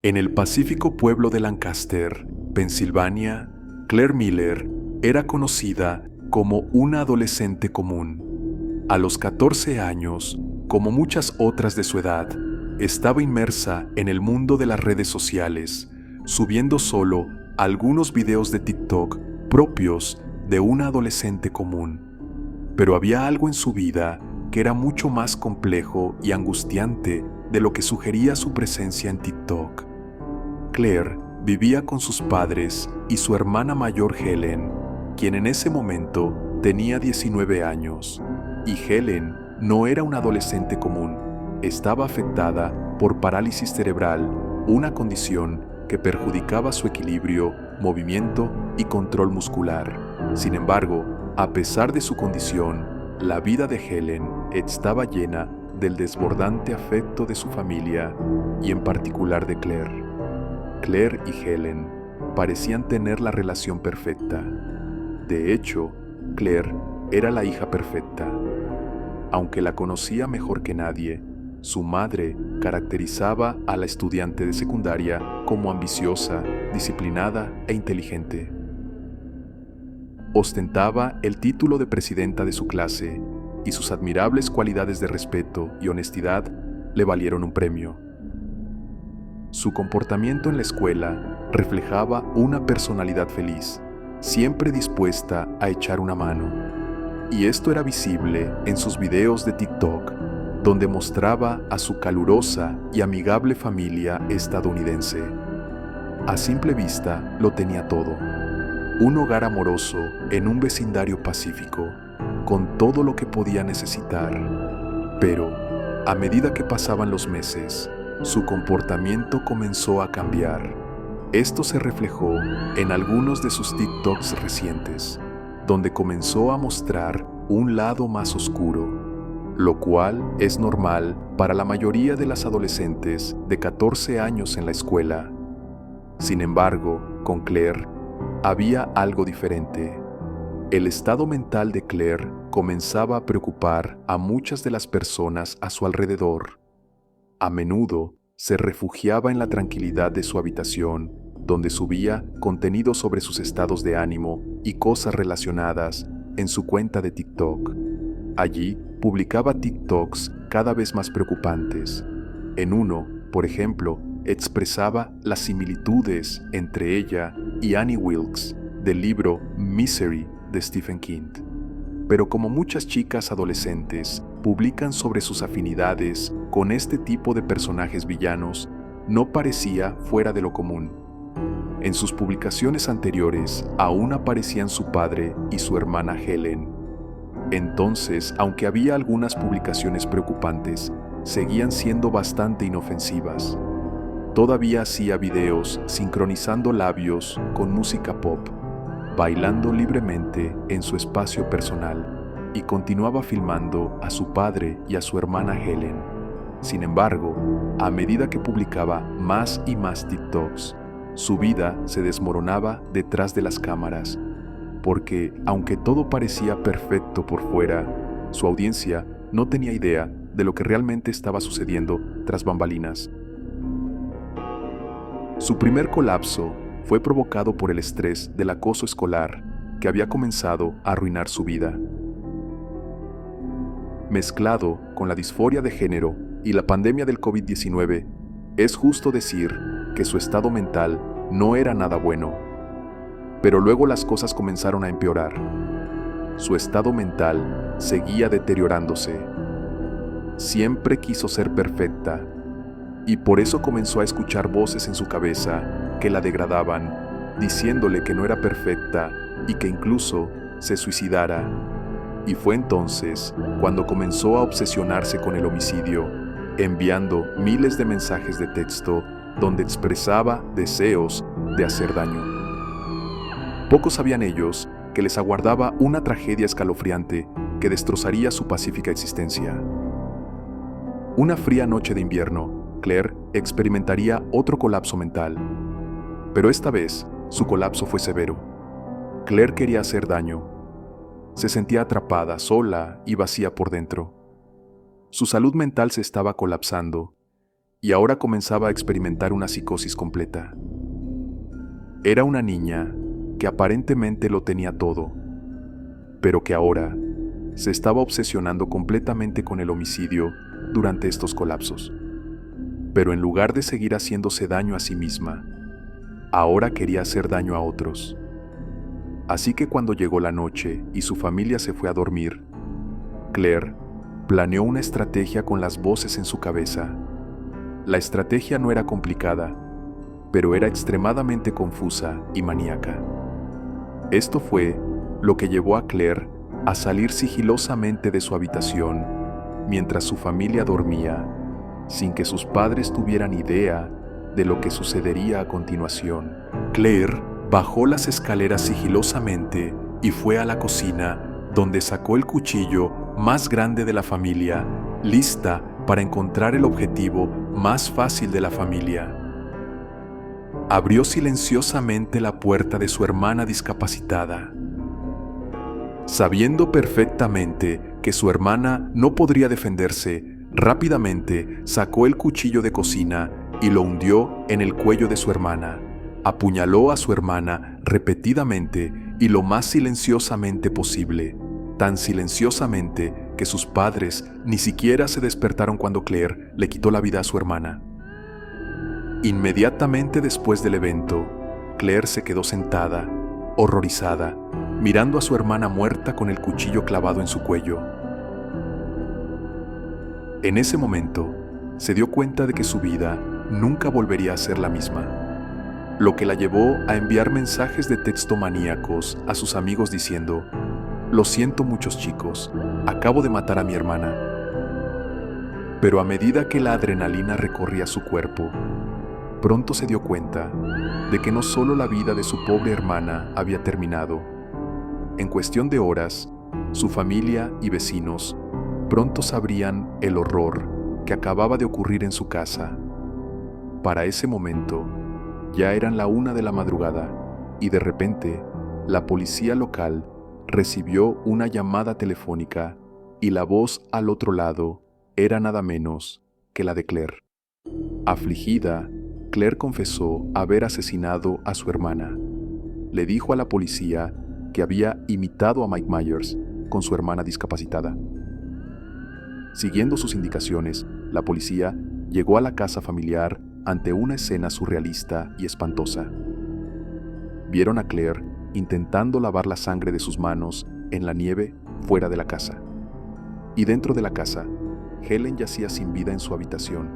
En el pacífico pueblo de Lancaster, Pensilvania, Claire Miller era conocida como una adolescente común. A los 14 años, como muchas otras de su edad, estaba inmersa en el mundo de las redes sociales, subiendo solo algunos videos de TikTok propios de una adolescente común. Pero había algo en su vida que era mucho más complejo y angustiante de lo que sugería su presencia en TikTok. Claire vivía con sus padres y su hermana mayor Helen, quien en ese momento tenía 19 años. Y Helen no era una adolescente común, estaba afectada por parálisis cerebral, una condición que perjudicaba su equilibrio, movimiento y control muscular. Sin embargo, a pesar de su condición, la vida de Helen estaba llena del desbordante afecto de su familia y en particular de Claire. Claire y Helen parecían tener la relación perfecta. De hecho, Claire era la hija perfecta. Aunque la conocía mejor que nadie, su madre caracterizaba a la estudiante de secundaria como ambiciosa, disciplinada e inteligente. Ostentaba el título de presidenta de su clase y sus admirables cualidades de respeto y honestidad le valieron un premio. Su comportamiento en la escuela reflejaba una personalidad feliz, siempre dispuesta a echar una mano. Y esto era visible en sus videos de TikTok, donde mostraba a su calurosa y amigable familia estadounidense. A simple vista lo tenía todo. Un hogar amoroso en un vecindario pacífico, con todo lo que podía necesitar. Pero, a medida que pasaban los meses, su comportamiento comenzó a cambiar. Esto se reflejó en algunos de sus TikToks recientes, donde comenzó a mostrar un lado más oscuro, lo cual es normal para la mayoría de las adolescentes de 14 años en la escuela. Sin embargo, con Claire había algo diferente. El estado mental de Claire comenzaba a preocupar a muchas de las personas a su alrededor. A menudo se refugiaba en la tranquilidad de su habitación, donde subía contenido sobre sus estados de ánimo y cosas relacionadas en su cuenta de TikTok. Allí publicaba TikToks cada vez más preocupantes. En uno, por ejemplo, expresaba las similitudes entre ella y Annie Wilkes del libro Misery de Stephen King. Pero como muchas chicas adolescentes publican sobre sus afinidades con este tipo de personajes villanos, no parecía fuera de lo común. En sus publicaciones anteriores aún aparecían su padre y su hermana Helen. Entonces, aunque había algunas publicaciones preocupantes, seguían siendo bastante inofensivas. Todavía hacía videos sincronizando labios con música pop, bailando libremente en su espacio personal, y continuaba filmando a su padre y a su hermana Helen. Sin embargo, a medida que publicaba más y más TikToks, su vida se desmoronaba detrás de las cámaras, porque aunque todo parecía perfecto por fuera, su audiencia no tenía idea de lo que realmente estaba sucediendo tras bambalinas. Su primer colapso fue provocado por el estrés del acoso escolar que había comenzado a arruinar su vida. Mezclado con la disforia de género y la pandemia del COVID-19, es justo decir que su estado mental no era nada bueno. Pero luego las cosas comenzaron a empeorar. Su estado mental seguía deteriorándose. Siempre quiso ser perfecta, y por eso comenzó a escuchar voces en su cabeza que la degradaban, diciéndole que no era perfecta y que incluso se suicidara. Y fue entonces cuando comenzó a obsesionarse con el homicidio, enviando miles de mensajes de texto donde expresaba deseos de hacer daño. Pocos sabían ellos que les aguardaba una tragedia escalofriante que destrozaría su pacífica existencia. Una fría noche de invierno, Claire experimentaría otro colapso mental. Pero esta vez, su colapso fue severo. Claire quería hacer daño. Se sentía atrapada, sola y vacía por dentro. Su salud mental se estaba colapsando, y ahora comenzaba a experimentar una psicosis completa. Era una niña que aparentemente lo tenía todo, pero que ahora se estaba obsesionando completamente con el homicidio durante estos colapsos. Pero en lugar de seguir haciéndose daño a sí misma, ahora quería hacer daño a otros. Así que cuando llegó la noche y su familia se fue a dormir, Claire planeó una estrategia con las voces en su cabeza. La estrategia no era complicada, pero era extremadamente confusa y maníaca. Esto fue lo que llevó a Claire a salir sigilosamente de su habitación mientras su familia dormía, sin que sus padres tuvieran idea de lo que sucedería a continuación. Claire bajó las escaleras sigilosamente y fue a la cocina, donde sacó el cuchillo más grande de la familia, lista para encontrar el objetivo más fácil de la familia. Abrió silenciosamente la puerta de su hermana discapacitada. Sabiendo perfectamente que su hermana no podría defenderse, rápidamente sacó el cuchillo de cocina y lo hundió en el cuello de su hermana. Apuñaló a su hermana repetidamente y lo más silenciosamente posible, tan silenciosamente que sus padres ni siquiera se despertaron cuando Claire le quitó la vida a su hermana. Inmediatamente después del evento, Claire se quedó sentada, horrorizada, mirando a su hermana muerta con el cuchillo clavado en su cuello. En ese momento, se dio cuenta de que su vida nunca volvería a ser la misma, lo que la llevó a enviar mensajes de texto maníacos a sus amigos diciendo: «Lo siento muchos chicos, acabo de matar a mi hermana». Pero a medida que la adrenalina recorría su cuerpo, pronto se dio cuenta de que no solo la vida de su pobre hermana había terminado. En cuestión de horas, su familia y vecinos pronto sabrían el horror que acababa de ocurrir en su casa. Para ese momento, ya eran la 1 de la madrugada y de repente, la policía local recibió una llamada telefónica y la voz al otro lado era nada menos que la de Claire. Afligida, Claire confesó haber asesinado a su hermana. Le dijo a la policía que había imitado a Mike Myers con su hermana discapacitada. Siguiendo sus indicaciones, la policía llegó a la casa familiar ante una escena surrealista y espantosa. Vieron a Claire intentando lavar la sangre de sus manos en la nieve fuera de la casa. Y dentro de la casa, Helen yacía sin vida en su habitación.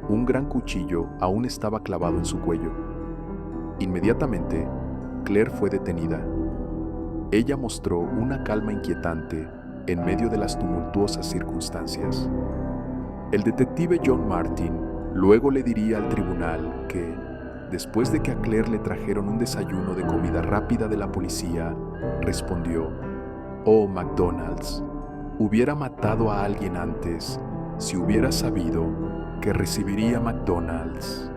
Un gran cuchillo aún estaba clavado en su cuello. Inmediatamente, Claire fue detenida. Ella mostró una calma inquietante en medio de las tumultuosas circunstancias. El detective John Martin luego le diría al tribunal que, después de que a Claire le trajeron un desayuno de comida rápida de la policía, respondió: «Oh, McDonald's, hubiera matado a alguien antes si hubiera sabido que recibiría McDonald's».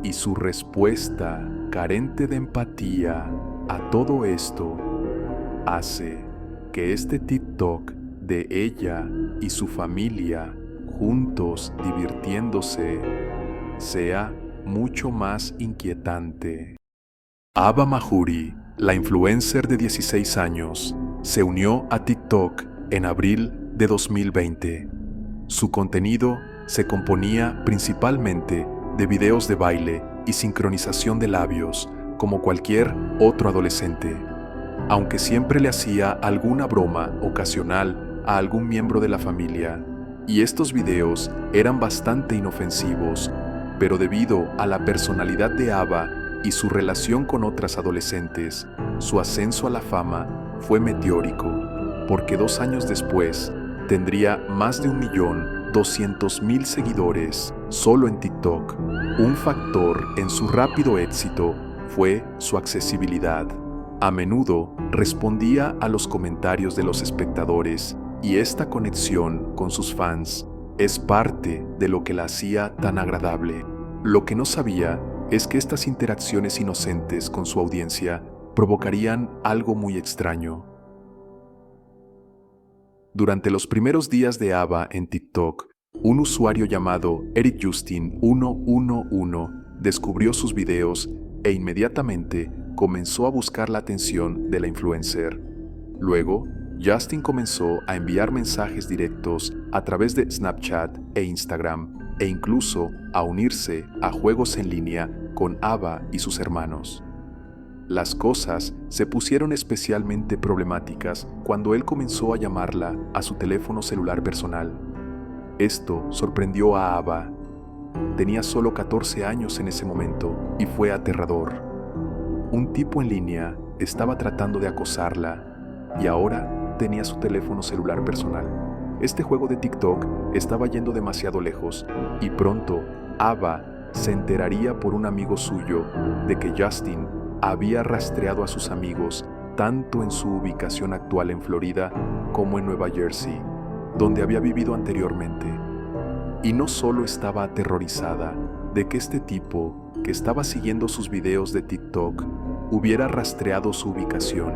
Y su respuesta, carente de empatía a todo esto, hace que este TikTok de ella y su familia juntos divirtiéndose sea mucho más inquietante. Ava Mahuri, la influencer de 16 años, se unió a TikTok en abril de 2020. Su contenido se componía principalmente de videos de baile y sincronización de labios, como cualquier otro adolescente, aunque siempre le hacía alguna broma ocasional a algún miembro de la familia, y estos videos eran bastante inofensivos, pero debido a la personalidad de Ava y su relación con otras adolescentes, su ascenso a la fama fue meteórico, porque 2 años después tendría más de 1.200.000 seguidores solo en TikTok. Un factor en su rápido éxito fue su accesibilidad. A menudo respondía a los comentarios de los espectadores y esta conexión con sus fans es parte de lo que la hacía tan agradable. Lo que no sabía es que estas interacciones inocentes con su audiencia provocarían algo muy extraño. Durante los primeros días de Ava en TikTok, Un usuario llamado Eric Justin 111 descubrió sus videos e inmediatamente comenzó a buscar la atención de la influencer. Luego, Justin comenzó a enviar mensajes directos a través de Snapchat e Instagram e incluso a unirse a juegos en línea con Ava y sus hermanos. Las cosas se pusieron especialmente problemáticas cuando él comenzó a llamarla a su teléfono celular personal. Esto sorprendió a Ava. Tenía solo 14 años en ese momento y fue aterrador. Un tipo en línea estaba tratando de acosarla y ahora tenía su teléfono celular personal. Este juego de TikTok estaba yendo demasiado lejos y pronto Ava se enteraría por un amigo suyo de que Justin había rastreado a sus amigos tanto en su ubicación actual en Florida como en Nueva Jersey, donde había vivido anteriormente. Y no solo estaba aterrorizada de que este tipo, que estaba siguiendo sus videos de TikTok, hubiera rastreado su ubicación,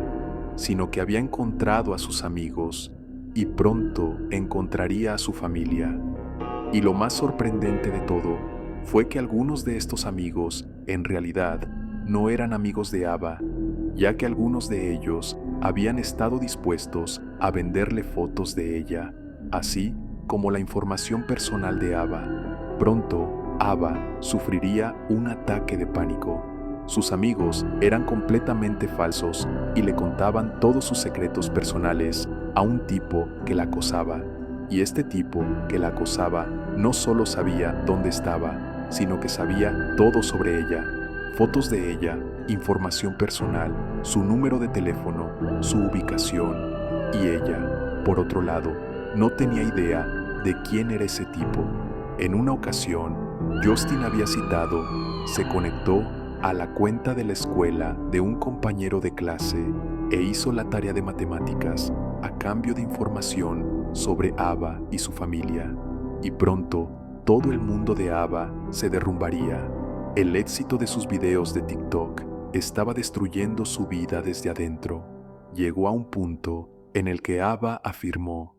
sino que había encontrado a sus amigos y pronto encontraría a su familia. Y lo más sorprendente de todo fue que algunos de estos amigos, en realidad, no eran amigos de Ava, ya que algunos de ellos habían estado dispuestos a venderle fotos de ella, así como la información personal de Ava. Pronto, Ava sufriría un ataque de pánico. Sus amigos eran completamente falsos y le contaban todos sus secretos personales a un tipo que la acosaba. Y este tipo que la acosaba no solo sabía dónde estaba, sino que sabía todo sobre ella. Fotos de ella, información personal, su número de teléfono, su ubicación. Y ella, por otro lado, no tenía idea de quién era ese tipo. En una ocasión, Justin había citado, se conectó a la cuenta de la escuela de un compañero de clase e hizo la tarea de matemáticas a cambio de información sobre Ava y su familia. Y pronto, todo el mundo de Ava se derrumbaría. El éxito de sus videos de TikTok estaba destruyendo su vida desde adentro. Llegó a un punto en el que Ava afirmó: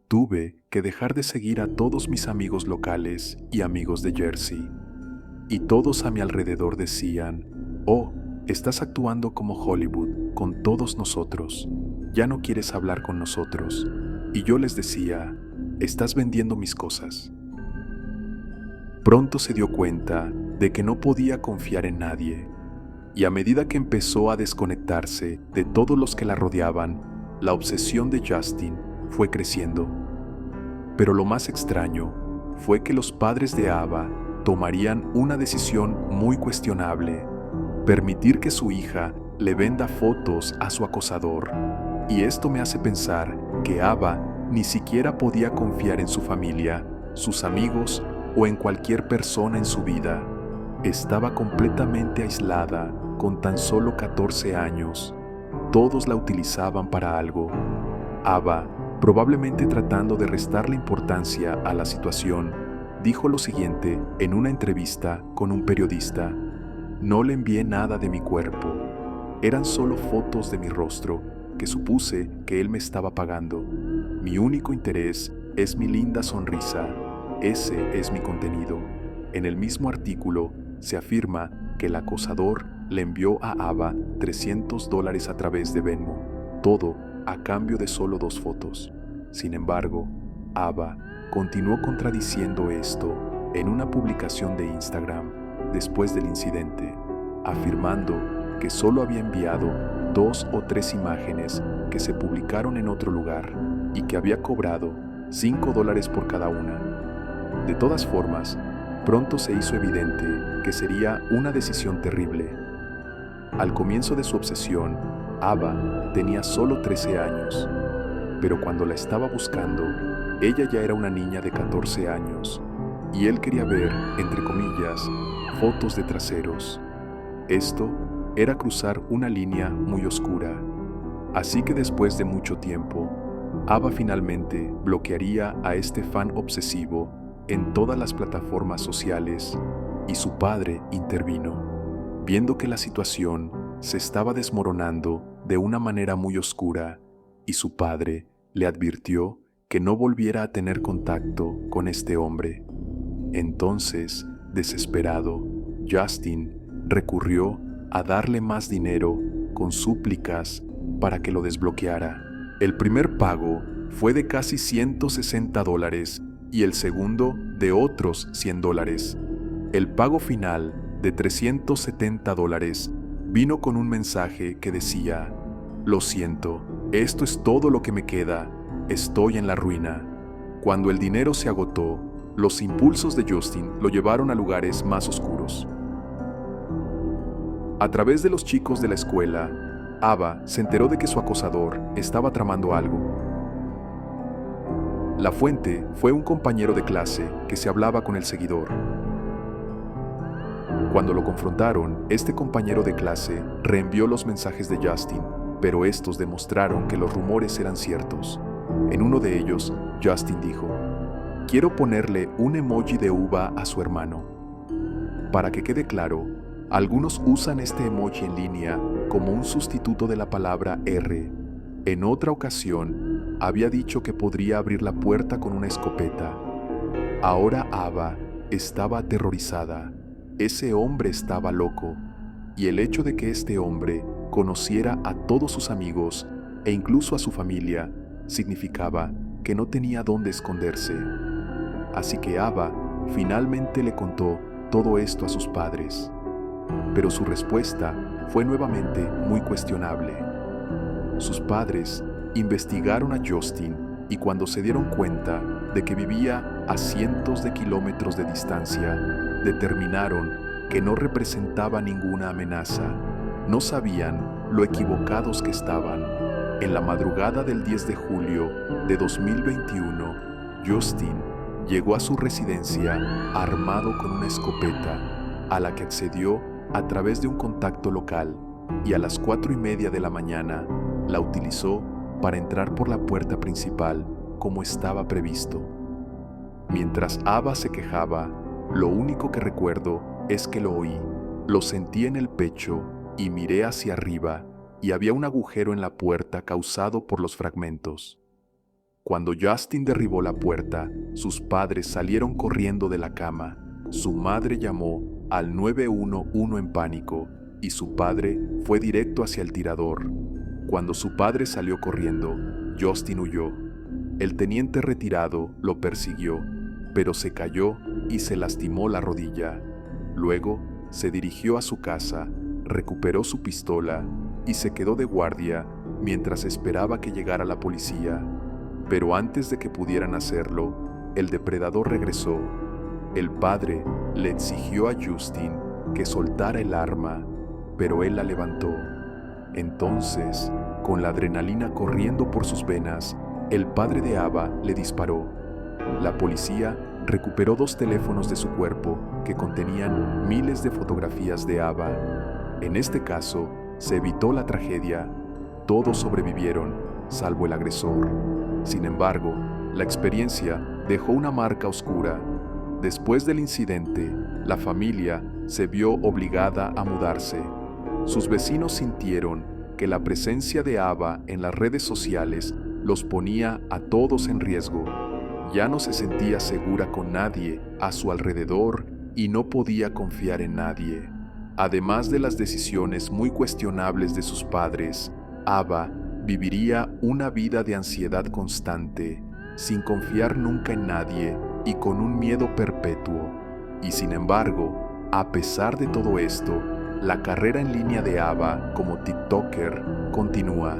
tuve que dejar de seguir a todos mis amigos locales y amigos de Jersey. Y todos a mi alrededor decían: oh, estás actuando como Hollywood con todos nosotros. Ya no quieres hablar con nosotros. Y yo les decía: estás vendiendo mis cosas. Pronto se dio cuenta de que no podía confiar en nadie. Y a medida que empezó a desconectarse de todos los que la rodeaban, la obsesión de Justin fue creciendo. Pero lo más extraño fue que los padres de Ava tomarían una decisión muy cuestionable: permitir que su hija le venda fotos a su acosador. Y esto me hace pensar que Ava ni siquiera podía confiar en su familia, sus amigos o en cualquier persona en su vida. Estaba completamente aislada con tan solo 14 años. Todos la utilizaban para algo. Ava, probablemente tratando de restarle importancia a la situación, dijo lo siguiente en una entrevista con un periodista: no le envié nada de mi cuerpo. Eran solo fotos de mi rostro que supuse que él me estaba pagando. Mi único interés es mi linda sonrisa. Ese es mi contenido. En el mismo artículo se afirma que el acosador le envió a Ava $300 a través de Venmo, todo a cambio de solo 2 fotos. Sin embargo, Ava continuó contradiciendo esto en una publicación de Instagram después del incidente, afirmando que solo había enviado 2 o 3 imágenes que se publicaron en otro lugar y que había cobrado $5 por cada una. De todas formas, pronto se hizo evidente que sería una decisión terrible. Al comienzo de su obsesión, Ava tenía solo 13 años, pero cuando la estaba buscando, ella ya era una niña de 14 años, y él quería ver, entre comillas, fotos de traseros. Esto era cruzar una línea muy oscura, así que después de mucho tiempo, Ava finalmente bloquearía a este fan obsesivo en todas las plataformas sociales, y su padre intervino. Viendo que la situación se estaba desmoronando de una manera muy oscura, y su padre le advirtió que no volviera a tener contacto con este hombre. Entonces, desesperado, Justin recurrió a darle más dinero con súplicas para que lo desbloqueara. El primer pago fue de casi $160 y el segundo de otros $100. El pago final de $370 vino con un mensaje que decía: «Lo siento, esto es todo lo que me queda, estoy en la ruina». Cuando el dinero se agotó, los impulsos de Justin lo llevaron a lugares más oscuros. A través de los chicos de la escuela, Ava se enteró de que su acosador estaba tramando algo. La fuente fue un compañero de clase que se hablaba con el seguidor. Cuando lo confrontaron, este compañero de clase reenvió los mensajes de Justin, pero estos demostraron que los rumores eran ciertos. En uno de ellos, Justin dijo: «Quiero ponerle un emoji de uva a su hermano». Para que quede claro, algunos usan este emoji en línea como un sustituto de la palabra R. En otra ocasión, había dicho que podría abrir la puerta con una escopeta. Ahora Ava estaba aterrorizada. Ese hombre estaba loco, y el hecho de que este hombre conociera a todos sus amigos e incluso a su familia significaba que no tenía dónde esconderse. Así que Ava finalmente le contó todo esto a sus padres. Pero su respuesta fue nuevamente muy cuestionable. Sus padres investigaron a Justin y cuando se dieron cuenta de que vivía a cientos de kilómetros de distancia, determinaron que no representaba ninguna amenaza. No sabían lo equivocados que estaban. En la madrugada del 10 de julio de 2021, Justin llegó a su residencia armado con una escopeta, a la que accedió a través de un contacto local, y a las 4:30 de la mañana la utilizó para entrar por la puerta principal como estaba previsto. Mientras Ava se quejaba, lo único que recuerdo es que lo oí. Lo sentí en el pecho y miré hacia arriba y había un agujero en la puerta causado por los fragmentos. Cuando Justin derribó la puerta, sus padres salieron corriendo de la cama. Su madre llamó al 911 en pánico y su padre fue directo hacia el tirador. Cuando su padre salió corriendo, Justin huyó. El teniente retirado lo persiguió, pero se cayó y se lastimó la rodilla. Luego se dirigió a su casa, recuperó su pistola y se quedó de guardia mientras esperaba que llegara la policía. Pero antes de que pudieran hacerlo, el depredador regresó. El padre le exigió a Justin que soltara el arma, pero él la levantó. Entonces, con la adrenalina corriendo por sus venas, el padre de Ava le disparó. La policía recuperó 2 teléfonos de su cuerpo que contenían miles de fotografías de Ava. En este caso, se evitó la tragedia. Todos sobrevivieron, salvo el agresor. Sin embargo, la experiencia dejó una marca oscura. Después del incidente, la familia se vio obligada a mudarse. Sus vecinos sintieron que la presencia de Ava en las redes sociales los ponía a todos en riesgo. Ya no se sentía segura con nadie a su alrededor y no podía confiar en nadie. Además de las decisiones muy cuestionables de sus padres, Ava viviría una vida de ansiedad constante, sin confiar nunca en nadie y con un miedo perpetuo. Y sin embargo, a pesar de todo esto, la carrera en línea de Ava como TikToker continúa.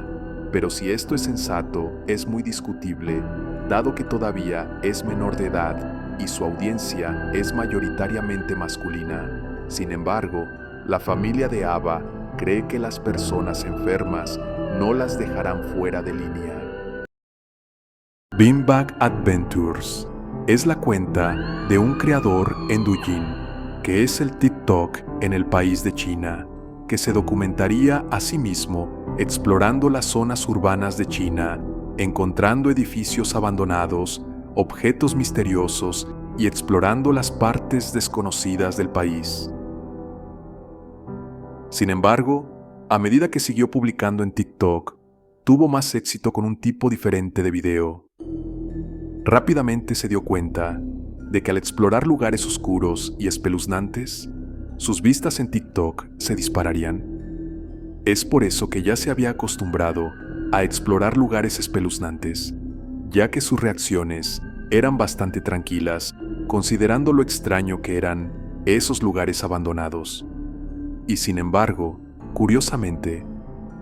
Pero si esto es sensato, es muy discutible, dado que todavía es menor de edad y su audiencia es mayoritariamente masculina. Sin embargo, la familia de Ava cree que las personas enfermas no las dejarán fuera de línea. Beanbag Adventures es la cuenta de un creador en Douyin, que es el TikTok en el país de China, que se documentaría a sí mismo explorando las zonas urbanas de China, encontrando edificios abandonados, objetos misteriosos y explorando las partes desconocidas del país. Sin embargo, a medida que siguió publicando en TikTok, tuvo más éxito con un tipo diferente de video. Rápidamente se dio cuenta de que al explorar lugares oscuros y espeluznantes, sus vistas en TikTok se dispararían. Es por eso que ya se había acostumbrado a explorar lugares espeluznantes, ya que sus reacciones eran bastante tranquilas, considerando lo extraño que eran esos lugares abandonados. Y sin embargo, curiosamente,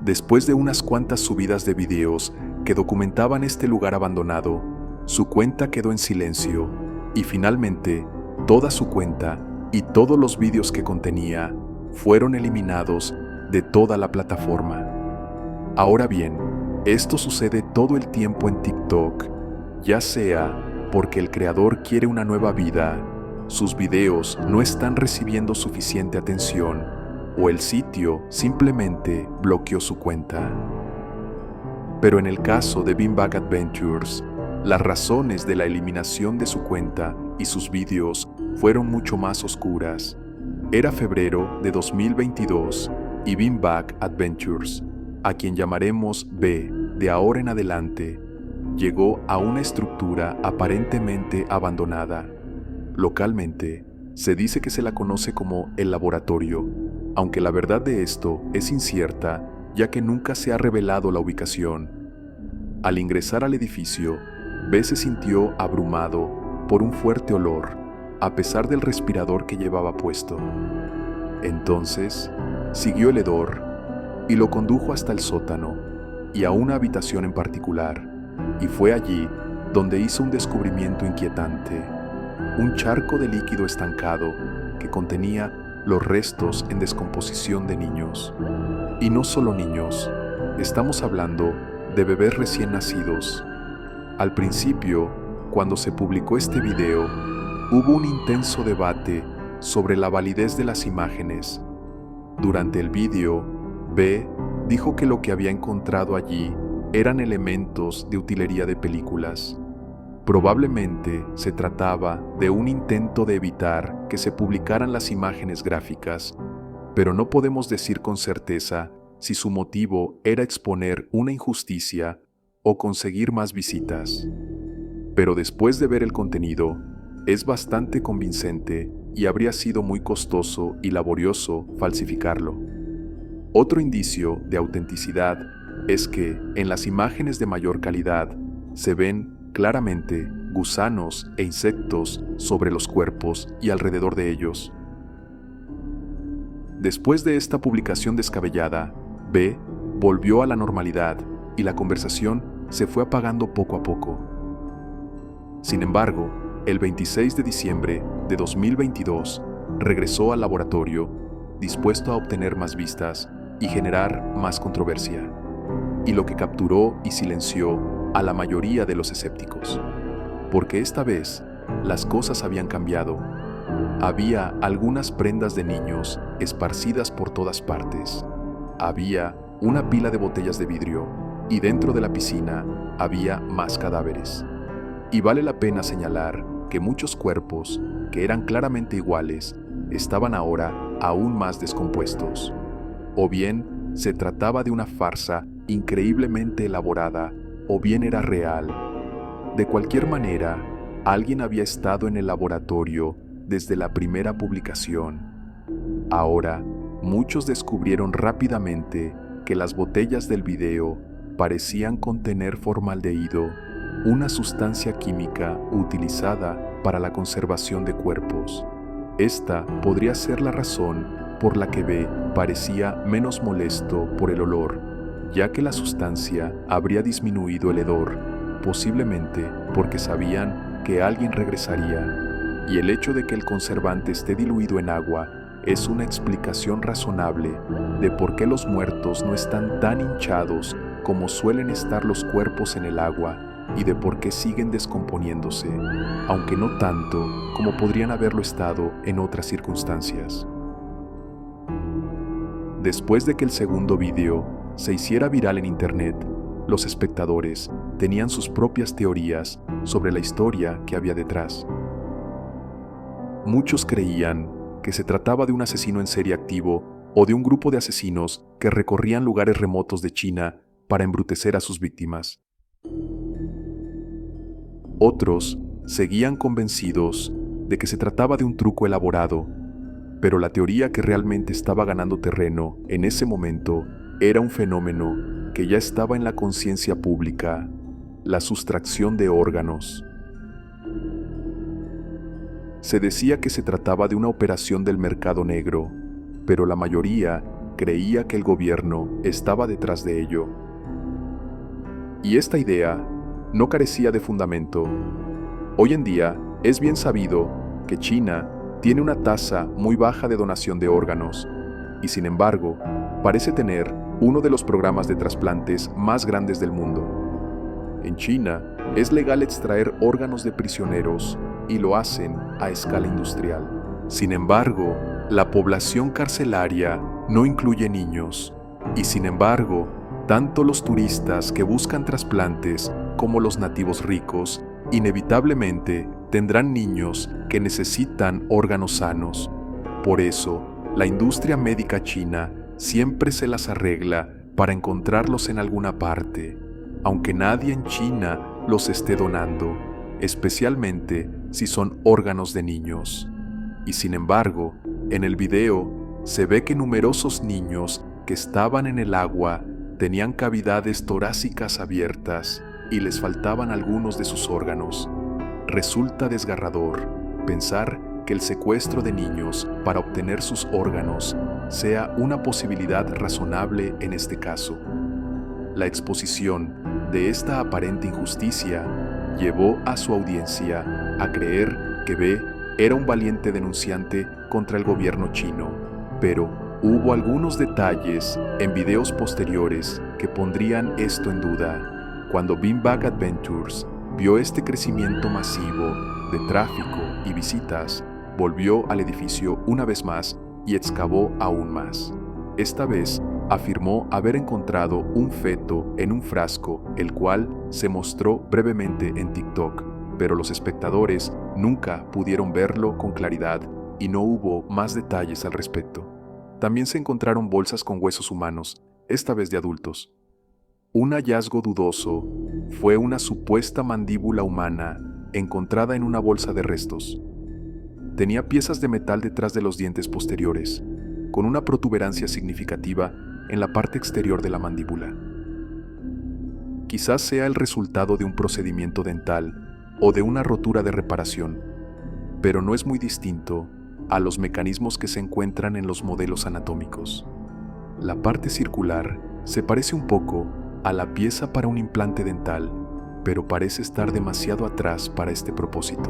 después de unas cuantas subidas de videos que documentaban este lugar abandonado, su cuenta quedó en silencio y finalmente toda su cuenta y todos los vídeos que contenía fueron eliminados de toda la plataforma. Ahora bien, esto sucede todo el tiempo en TikTok, ya sea porque el creador quiere una nueva vida, sus videos no están recibiendo suficiente atención o el sitio simplemente bloqueó su cuenta. Pero en el caso de Beanbag Adventures, las razones de la eliminación de su cuenta y sus vídeos fueron mucho más oscuras. Era febrero de 2022 y Beanbag Adventures, a quien llamaremos B de ahora en adelante, llegó a una estructura aparentemente abandonada. Localmente, se dice que se la conoce como el laboratorio, aunque la verdad de esto es incierta, ya que nunca se ha revelado la ubicación. Al ingresar al edificio, B se sintió abrumado por un fuerte olor, a pesar del respirador que llevaba puesto. Entonces, siguió el hedor y lo condujo hasta el sótano y a una habitación en particular, y fue allí donde hizo un descubrimiento inquietante: un charco de líquido estancado que contenía los restos en descomposición de niños. Y no solo niños, estamos hablando de bebés recién nacidos. Al principio, cuando se publicó este video, hubo un intenso debate sobre la validez de las imágenes. Durante el video, B dijo que lo que había encontrado allí eran elementos de utilería de películas. Probablemente se trataba de un intento de evitar que se publicaran las imágenes gráficas, pero no podemos decir con certeza si su motivo era exponer una injusticia o conseguir más visitas. Pero después de ver el contenido, es bastante convincente y habría sido muy costoso y laborioso falsificarlo. Otro indicio de autenticidad es que en las imágenes de mayor calidad se ven claramente gusanos e insectos sobre los cuerpos y alrededor de ellos. Después de esta publicación descabellada, B volvió a la normalidad y la conversación se fue apagando poco a poco. Sin embargo, el 26 de diciembre de 2022 regresó al laboratorio, dispuesto a obtener más vistas y generar más controversia, y lo que capturó y silenció a la mayoría de los escépticos, porque esta vez las cosas habían cambiado. Había algunas prendas de niños esparcidas por todas partes. Había una pila de botellas de vidrio y dentro de la piscina había más cadáveres. Y vale la pena señalar que muchos cuerpos, que eran claramente iguales, estaban ahora aún más descompuestos. O bien se trataba de una farsa increíblemente elaborada, o bien era real. De cualquier manera, alguien había estado en el laboratorio desde la primera publicación. Ahora, muchos descubrieron rápidamente que las botellas del video parecían contener formaldehído, una sustancia química utilizada para la conservación de cuerpos. Esta podría ser la razón por la que B parecía menos molesto por el olor, ya que la sustancia habría disminuido el hedor, posiblemente porque sabían que alguien regresaría, y el hecho de que el conservante esté diluido en agua es una explicación razonable de por qué los muertos no están tan hinchados como suelen estar los cuerpos en el agua y de por qué siguen descomponiéndose, aunque no tanto como podrían haberlo estado en otras circunstancias. Después de que el segundo video se hiciera viral en internet, los espectadores tenían sus propias teorías sobre la historia que había detrás. Muchos creían que se trataba de un asesino en serie activo o de un grupo de asesinos que recorrían lugares remotos de China para embrutecer a sus víctimas. Otros seguían convencidos de que se trataba de un truco elaborado, pero la teoría que realmente estaba ganando terreno en ese momento era un fenómeno que ya estaba en la conciencia pública: la sustracción de órganos. Se decía que se trataba de una operación del mercado negro, pero la mayoría creía que el gobierno estaba detrás de ello. Y esta idea no carecía de fundamento. Hoy en día es bien sabido que China tiene una tasa muy baja de donación de órganos, y sin embargo, parece tener uno de los programas de trasplantes más grandes del mundo. En China es legal extraer órganos de prisioneros y lo hacen a escala industrial. Sin embargo, la población carcelaria no incluye niños, y sin embargo, tanto los turistas que buscan trasplantes como los nativos ricos inevitablemente tendrán niños que necesitan órganos sanos. Por eso, la industria médica china siempre se las arregla para encontrarlos en alguna parte, aunque nadie en China los esté donando, especialmente si son órganos de niños. Y sin embargo, en el video se ve que numerosos niños que estaban en el agua tenían cavidades torácicas abiertas y les faltaban algunos de sus órganos. Resulta desgarrador pensar que el secuestro de niños para obtener sus órganos sea una posibilidad razonable en este caso. La exposición de esta aparente injusticia llevó a su audiencia a creer que B era un valiente denunciante contra el gobierno chino, pero hubo algunos detalles en videos posteriores que pondrían esto en duda. Cuando Beanbag Adventures vio este crecimiento masivo de tráfico y visitas, volvió al edificio una vez más y excavó aún más. Esta vez afirmó haber encontrado un feto en un frasco, el cual se mostró brevemente en TikTok, pero los espectadores nunca pudieron verlo con claridad y no hubo más detalles al respecto. También se encontraron bolsas con huesos humanos, esta vez de adultos. Un hallazgo dudoso fue una supuesta mandíbula humana encontrada en una bolsa de restos. Tenía piezas de metal detrás de los dientes posteriores, con una protuberancia significativa en la parte exterior de la mandíbula. Quizás sea el resultado de un procedimiento dental o de una rotura de reparación, pero no es muy distinto a los mecanismos que se encuentran en los modelos anatómicos. La parte circular se parece un poco a la pieza para un implante dental, pero parece estar demasiado atrás para este propósito.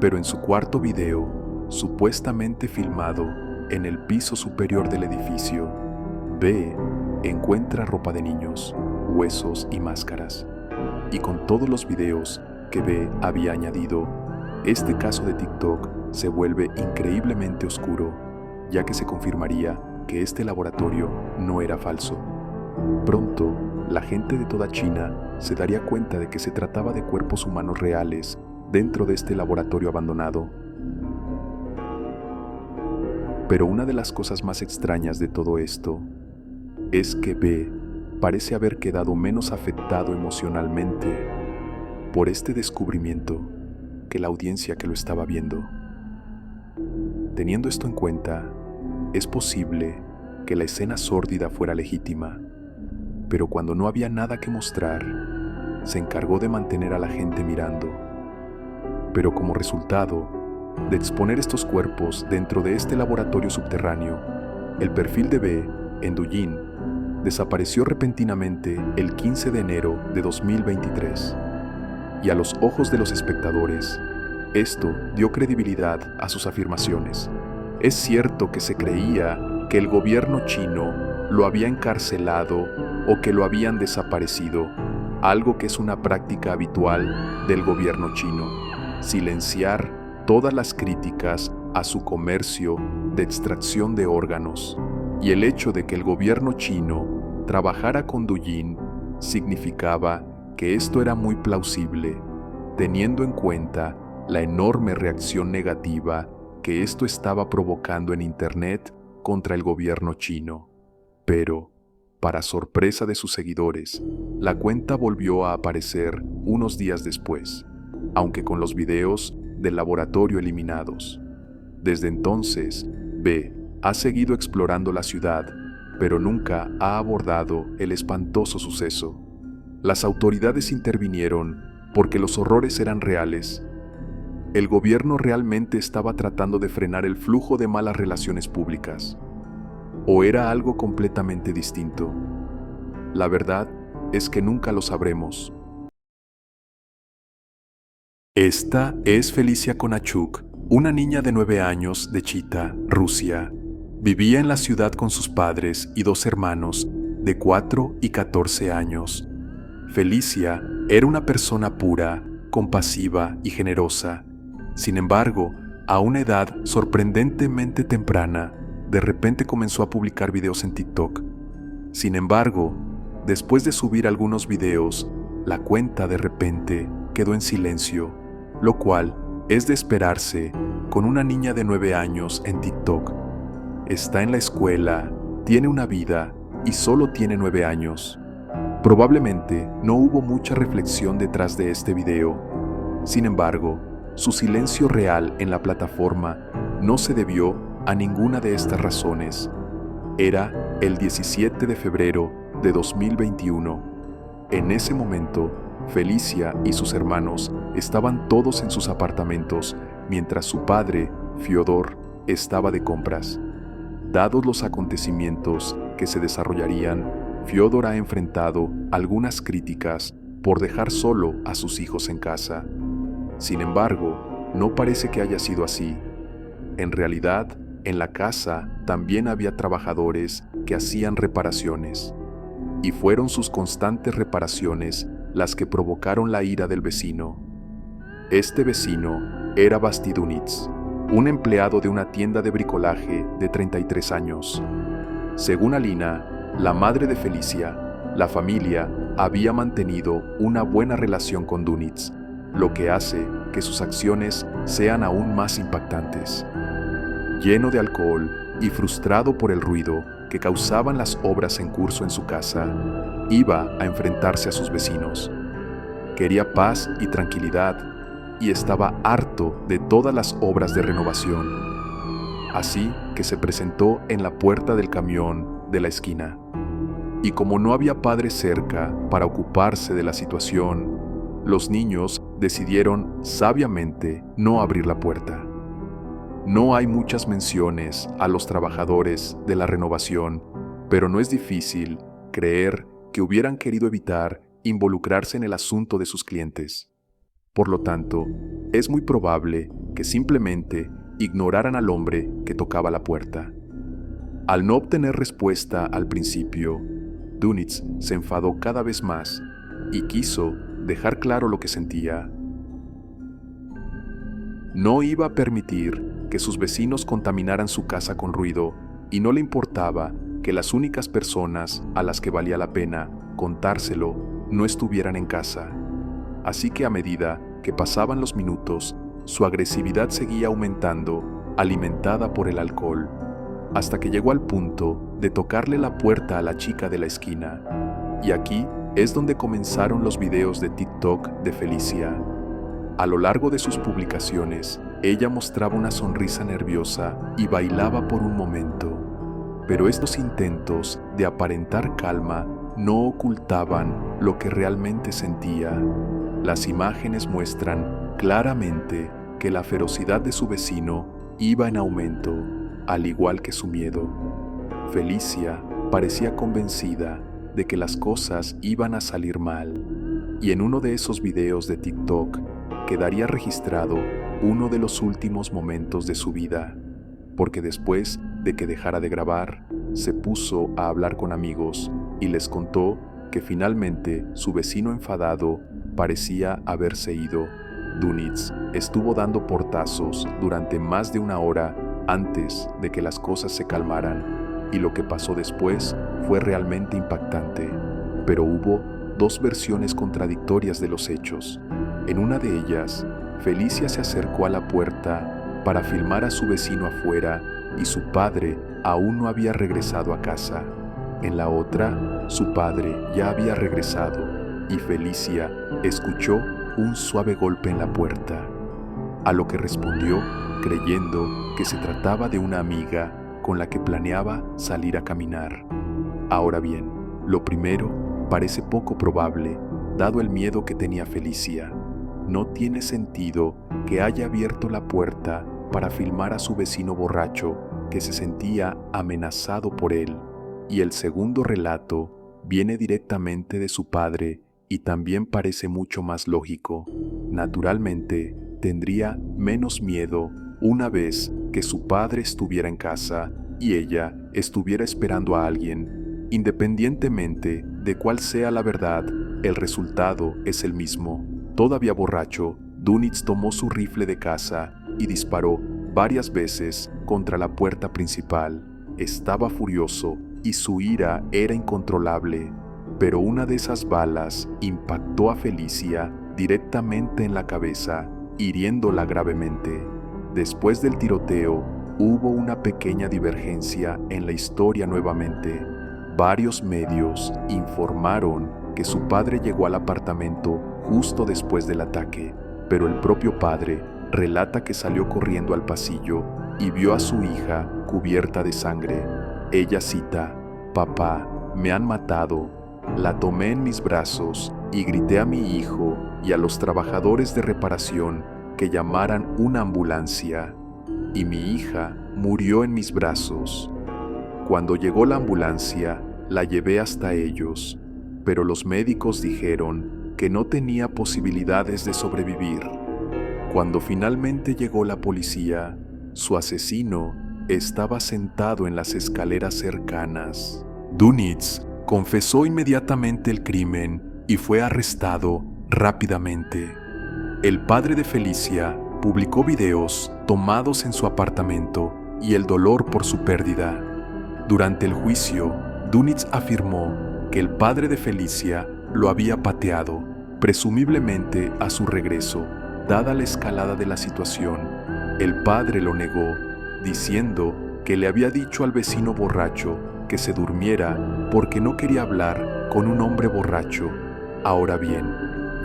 Pero en su cuarto video, supuestamente filmado en el piso superior del edificio, B encuentra ropa de niños, huesos y máscaras. Y con todos los videos que B había añadido, este caso de TikTok se vuelve increíblemente oscuro, ya que se confirmaría que este laboratorio no era falso. Pronto, la gente de toda China se daría cuenta de que se trataba de cuerpos humanos reales dentro de este laboratorio abandonado. Pero una de las cosas más extrañas de todo esto es que B parece haber quedado menos afectado emocionalmente por este descubrimiento que la audiencia que lo estaba viendo. Teniendo esto en cuenta, es posible que la escena sórdida fuera legítima, pero cuando no había nada que mostrar, se encargó de mantener a la gente mirando. Pero como resultado de exponer estos cuerpos dentro de este laboratorio subterráneo, el perfil de B en Douyin desapareció repentinamente el 15 de enero de 2023. Y a los ojos de los espectadores, esto dio credibilidad a sus afirmaciones. Es cierto que se creía que el gobierno chino lo había encarcelado o que lo habían desaparecido, algo que es una práctica habitual del gobierno chino: silenciar todas las críticas a su comercio de extracción de órganos. Y el hecho de que el gobierno chino trabajara con Douyin significaba que esto era muy plausible, teniendo en cuenta la enorme reacción negativa que esto estaba provocando en Internet contra el gobierno chino. Pero, para sorpresa de sus seguidores, la cuenta volvió a aparecer unos días después. aunque con los videos del laboratorio eliminados. Desde entonces, B ha seguido explorando la ciudad, pero nunca ha abordado el espantoso suceso. Las autoridades intervinieron porque los horrores eran reales. El gobierno realmente estaba tratando de frenar el flujo de malas relaciones públicas. ¿O era algo completamente distinto? La verdad es que nunca lo sabremos. Esta es Felicia Konachuk, una niña de 9 años de Chita, Rusia. Vivía en la ciudad con sus padres y 2 hermanos de 4 y 14 años. Felicia era una persona pura, compasiva y generosa. Sin embargo, a una edad sorprendentemente temprana, de repente comenzó a publicar videos en TikTok. Sin embargo, después de subir algunos videos, la cuenta de repente quedó en silencio, lo cual es de esperarse con una niña de 9 años en TikTok. Está en la escuela, tiene una vida y solo tiene 9 años. Probablemente no hubo mucha reflexión detrás de este video. Sin embargo, su silencio real en la plataforma no se debió a ninguna de estas razones. Era el 17 de febrero de 2021. En ese momento, Felicia y sus hermanos estaban todos en sus apartamentos, mientras su padre, Fyodor, estaba de compras. Dados los acontecimientos que se desarrollarían, Fyodor ha enfrentado algunas críticas por dejar solo a sus hijos en casa. Sin embargo, no parece que haya sido así. En realidad, en la casa también había trabajadores que hacían reparaciones. Y fueron sus constantes reparaciones las que provocaron la ira del vecino. Este vecino era Basti Dunitz, un empleado de una tienda de bricolaje de 33 años. Según Alina, la madre de Felicia, la familia había mantenido una buena relación con Dunitz, lo que hace que sus acciones sean aún más impactantes. Lleno de alcohol y frustrado por el ruido que causaban las obras en curso en su casa, iba a enfrentarse a sus vecinos. Quería paz y tranquilidad y estaba harto de todas las obras de renovación. Así que se presentó en la puerta del camión de la esquina. Y como no había padre cerca para ocuparse de la situación, los niños decidieron sabiamente no abrir la puerta. No hay muchas menciones a los trabajadores de la renovación, pero no es difícil creer que hubieran querido evitar involucrarse en el asunto de sus clientes. Por lo tanto, es muy probable que simplemente ignoraran al hombre que tocaba la puerta. Al no obtener respuesta al principio, Dunitz se enfadó cada vez más y quiso dejar claro lo que sentía. No iba a permitir que sus vecinos contaminaran su casa con ruido y no le importaba que las únicas personas a las que valía la pena contárselo no estuvieran en casa. Así que a medida que pasaban los minutos, su agresividad seguía aumentando, alimentada por el alcohol, hasta que llegó al punto de tocarle la puerta a la chica de la esquina. Y aquí es donde comenzaron los videos de TikTok de Felicia. A lo largo de sus publicaciones, ella mostraba una sonrisa nerviosa y bailaba por un momento. Pero estos intentos de aparentar calma no ocultaban lo que realmente sentía. Las imágenes muestran claramente que la ferocidad de su vecino iba en aumento, al igual que su miedo. Felicia parecía convencida de que las cosas iban a salir mal, y en uno de esos videos de TikTok quedaría registrado uno de los últimos momentos de su vida, porque después de que dejara de grabar, se puso a hablar con amigos y les contó que finalmente su vecino enfadado parecía haberse ido. Dunitz estuvo dando portazos durante más de una hora antes de que las cosas se calmaran, y lo que pasó después fue realmente impactante. Pero hubo dos versiones contradictorias de los hechos. En una de ellas, Felicia se acercó a la puerta para filmar a su vecino afuera y su padre aún no había regresado a casa. En la otra, su padre ya había regresado y Felicia escuchó un suave golpe en la puerta, a lo que respondió creyendo que se trataba de una amiga con la que planeaba salir a caminar. Ahora bien, lo primero parece poco probable, dado el miedo que tenía Felicia. No tiene sentido que haya abierto la puerta para filmar a su vecino borracho que se sentía amenazado por él. Y el segundo relato viene directamente de su padre y también parece mucho más lógico. Naturalmente, tendría menos miedo una vez que su padre estuviera en casa y ella estuviera esperando a alguien. Independientemente de cuál sea la verdad, el resultado es el mismo. Todavía borracho, Dönitz tomó su rifle de caza y disparó varias veces contra la puerta principal. Estaba furioso y su ira era incontrolable, pero una de esas balas impactó a Felicia directamente en la cabeza, hiriéndola gravemente. Después del tiroteo, hubo una pequeña divergencia en la historia nuevamente. Varios medios informaron que su padre llegó al apartamento justo después del ataque, pero el propio padre relata que salió corriendo al pasillo y vio a su hija cubierta de sangre. Ella cita: «Papá, me han matado». La tomé en mis brazos y grité a mi hijo y a los trabajadores de reparación que llamaran una ambulancia, y mi hija murió en mis brazos. Cuando llegó la ambulancia, la llevé hasta ellos, pero los médicos dijeron que no tenía posibilidades de sobrevivir. Cuando finalmente llegó la policía, su asesino estaba sentado en las escaleras cercanas. Dönitz confesó inmediatamente el crimen y fue arrestado rápidamente. El padre de Felicia publicó videos tomados en su apartamento y el dolor por su pérdida. Durante el juicio, Dönitz afirmó que el padre de Felicia lo había pateado, presumiblemente a su regreso. Dada la escalada de la situación, el padre lo negó, diciendo que le había dicho al vecino borracho que se durmiera porque no quería hablar con un hombre borracho. Ahora bien,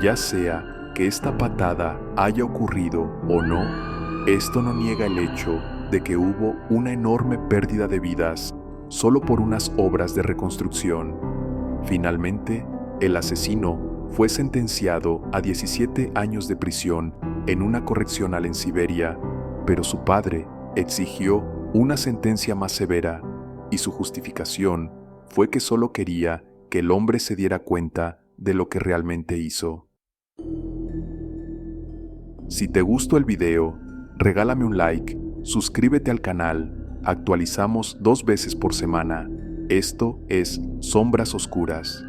ya sea que esta patada haya ocurrido o no, esto no niega el hecho de que hubo una enorme pérdida de vidas solo por unas obras de reconstrucción. Finalmente, el asesino fue sentenciado a 17 años de prisión en una correccional en Siberia, pero su padre exigió una sentencia más severa, y su justificación fue que solo quería que el hombre se diera cuenta de lo que realmente hizo. Si te gustó el video, regálame un like, suscríbete al canal, actualizamos 2 veces por semana. Esto es Sombras Oscuras.